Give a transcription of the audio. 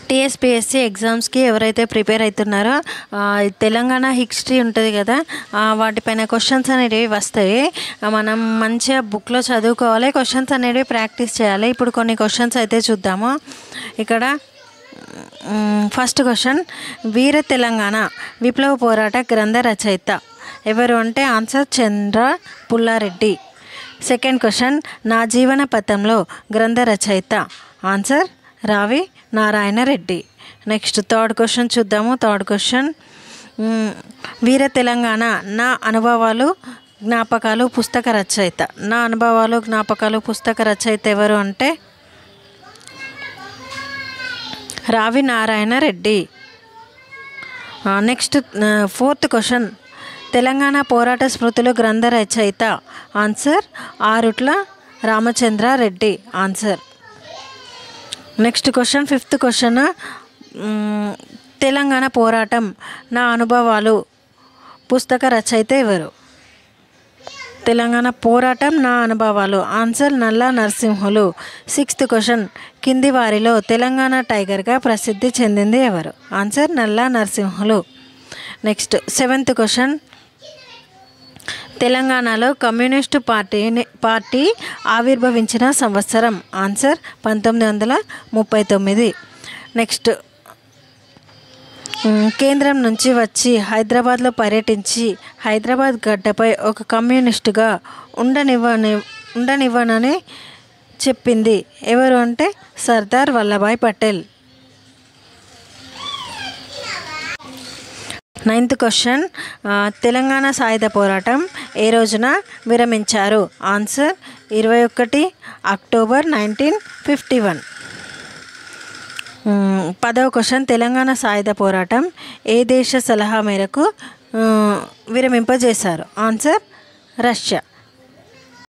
TSPSC ఎగ్జామ్స్కి ఎవరైతే prepare అవుతున్నారో తెలంగాణ హిస్టరీ ఉంటుంది కదా, వాటిపైన క్వశ్చన్స్ అనేటివి వస్తాయి. మనం మంచిగా బుక్లో చదువుకోవాలి, క్వశ్చన్స్ అనేవి ప్రాక్టీస్ చేయాలి. ఇప్పుడు కొన్ని క్వశ్చన్స్ అయితే చూద్దాము. ఇక్కడ ఫస్ట్ క్వశ్చన్, వీర తెలంగాణ విప్లవ పోరాట గ్రంథ రచయిత ఎవరు అంటే ఆన్సర్ చంద్ర పుల్లారెడ్డి. సెకండ్ క్వశ్చన్, నా జీవన పథంలో గ్రంథ రచయిత ఆన్సర్ రావి Narayana Reddy. Next third question చూద్దాము. థర్డ్ క్వశ్చన్, వీర తెలంగాణ నా అనుభవాలు జ్ఞాపకాలు పుస్తక రచయిత. నా అనుభవాలు జ్ఞాపకాలు పుస్తక రచయిత ఎవరు అంటే రావి Narayana Reddy. Next fourth question, Telangana పోరాట స్మృతులు గ్రంథ రచయిత answer Arutla Ramachandra Reddy answer. Next question fifth question, Telangana పోరాటం నా అనుభవాలు పుస్తక రచయిత ఎవరు? తెలంగాణ పోరాటం నా అనుభవాలు ఆన్సర్ నల్లా నరసింహులు. సిక్స్త్ క్వశ్చన్, కింది వారిలో తెలంగాణ టైగర్గా ప్రసిద్ధి చెందింది ఎవరు? ఆన్సర్ నల్లా నరసింహులు. నెక్స్ట్ సెవెంత్ క్వశ్చన్, తెలంగాణలో కమ్యూనిస్టు పార్టీ ఆవిర్భవించిన సంవత్సరం ఆన్సర్ 1939. నెక్స్ట్, కేంద్రం నుంచి వచ్చి హైదరాబాద్లో పర్యటించి హైదరాబాద్ గడ్డపై ఒక కమ్యూనిస్టుగా ఉండనివ్వనని చెప్పింది ఎవరు అంటే సర్దార్ వల్లభాయ్ పటేల్. నైన్త్ క్వశ్చన్, తెలంగాణ సాయుధ పోరాటం ఏ రోజున విరమించారు? Answer 21 October 1951. 10వ క్వశ్చన్, తెలంగాణ సాయుధ పోరాటం ఏ దేశ సలహా మేరకు విరమింపజేశారు? Answer Russia.